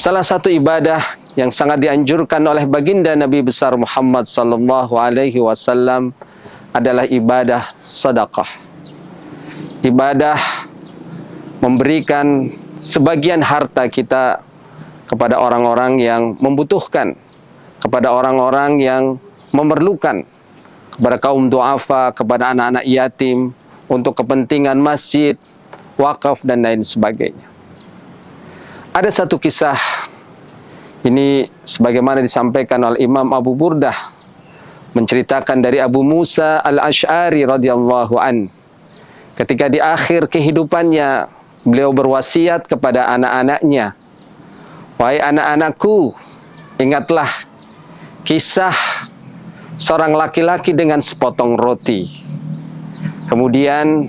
Salah satu ibadah yang sangat dianjurkan oleh baginda Nabi besar Muhammad sallallahu alaihi wasallam adalah ibadah sedekah. Ibadah memberikan sebagian harta kita kepada orang-orang yang membutuhkan, kepada orang-orang yang memerlukan, kepada kaum duafa, kepada anak-anak yatim, untuk kepentingan masjid, wakaf, dan lain sebagainya. Ada satu kisah, ini sebagaimana disampaikan oleh Imam Abu Burdah, menceritakan dari Abu Musa al-Ash'ari radhiyallahu an. Ketika di akhir kehidupannya, beliau berwasiat kepada anak-anaknya, "Wahai anak-anakku, ingatlah kisah seorang laki-laki dengan sepotong roti." Kemudian,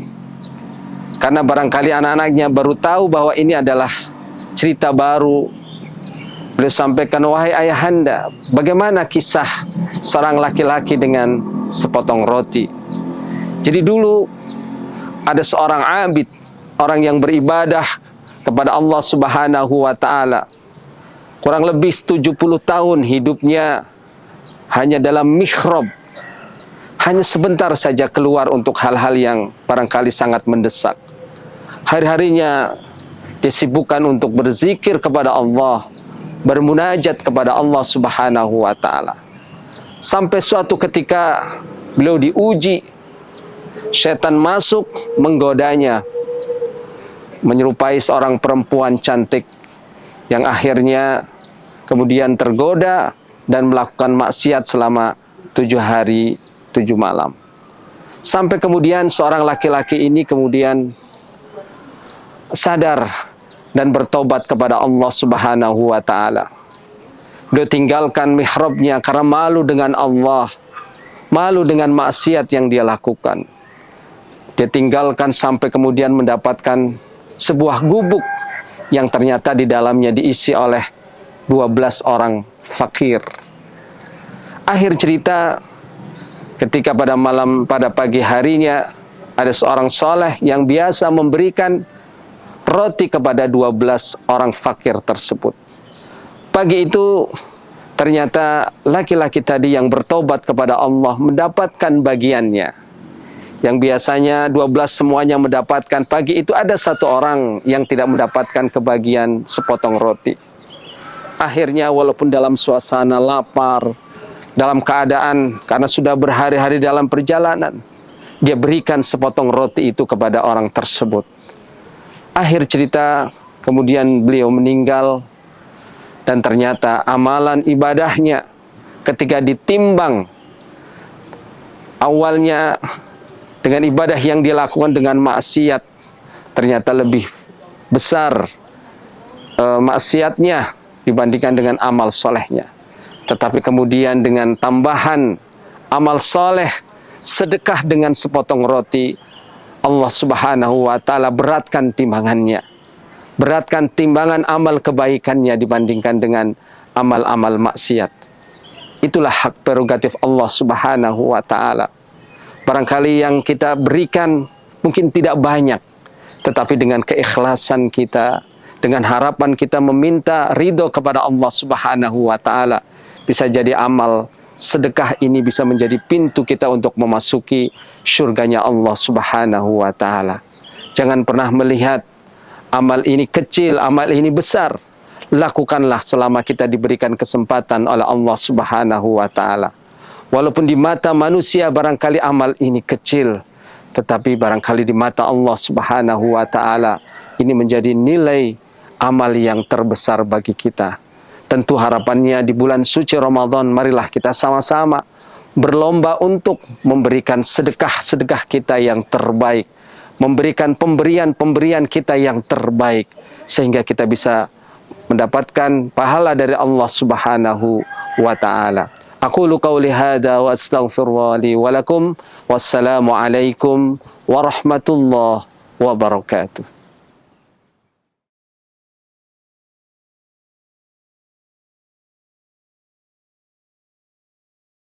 karena barangkali anak-anaknya baru tahu bahwa ini adalah cerita baru, beliau sampaikan, "Wahai ayahanda, bagaimana kisah seorang laki-laki dengan sepotong roti?" Jadi dulu ada seorang abid, orang yang beribadah kepada Allah Subhanahu wa ta'ala. Kurang lebih 70 tahun hidupnya hanya dalam mihrab. Hanya sebentar saja keluar untuk hal-hal yang barangkali sangat mendesak. Hari-harinya disibukkan untuk berzikir kepada Allah, bermunajat kepada Allah Subhanahu wa ta'ala. Sampai suatu ketika beliau diuji, setan masuk menggodanya, menyerupai seorang perempuan cantik yang akhirnya kemudian tergoda dan melakukan maksiat selama 7 hari 7 malam. Sampai kemudian seorang laki-laki ini kemudian sadar dan bertobat kepada Allah Subhanahu wa ta'ala. Beliau tinggalkan mihrabnya karena malu dengan Allah, malu dengan maksiat yang dia lakukan. Dia tinggalkan sampai kemudian mendapatkan sebuah gubuk yang ternyata di dalamnya diisi oleh 12 orang fakir. Akhir cerita, ketika pada pagi harinya ada seorang soleh yang biasa memberikan roti kepada 12 orang fakir tersebut. Pagi itu ternyata laki-laki tadi yang bertobat kepada Allah mendapatkan bagiannya. Yang biasanya 12 semuanya mendapatkan, pagi itu ada satu orang yang tidak mendapatkan kebagian sepotong roti. Akhirnya walaupun dalam suasana lapar, dalam keadaan karena sudah berhari-hari dalam perjalanan, dia berikan sepotong roti itu kepada orang tersebut. Akhir cerita, kemudian beliau meninggal, dan ternyata amalan ibadahnya ketika ditimbang awalnya dengan ibadah yang dilakukan dengan maksiat, ternyata lebih besar maksiatnya dibandingkan dengan amal solehnya. Tetapi kemudian dengan tambahan amal soleh, sedekah dengan sepotong roti, Allah Subhanahu wa ta'ala beratkan timbangannya. Beratkan timbangan amal kebaikannya dibandingkan dengan amal-amal maksiat. Itulah hak prerogatif Allah Subhanahu wa ta'ala. Barangkali yang kita berikan mungkin tidak banyak, tetapi dengan keikhlasan kita, dengan harapan kita meminta ridho kepada Allah Subhanahu wa ta'ala, bisa jadi amal sedekah ini bisa menjadi pintu kita untuk memasuki surganya Allah Subhanahu wa ta'ala. Jangan pernah melihat amal ini kecil, amal ini besar. Lakukanlah selama kita diberikan kesempatan oleh Allah Subhanahu wa ta'ala. Walaupun di mata manusia barangkali amal ini kecil, tetapi barangkali di mata Allah Subhanahu wa ta'ala ini menjadi nilai amal yang terbesar bagi kita. Tentu harapannya di bulan suci Ramadan, marilah kita sama-sama berlomba untuk memberikan sedekah-sedekah kita yang terbaik, memberikan pemberian-pemberian kita yang terbaik, sehingga kita bisa mendapatkan pahala dari Allah Subhanahu wa ta'ala. Aqulu qawli hadha wa astaghfirullah li wa lakum. Wassalamu alaikum warahmatullahi wabarakatuh.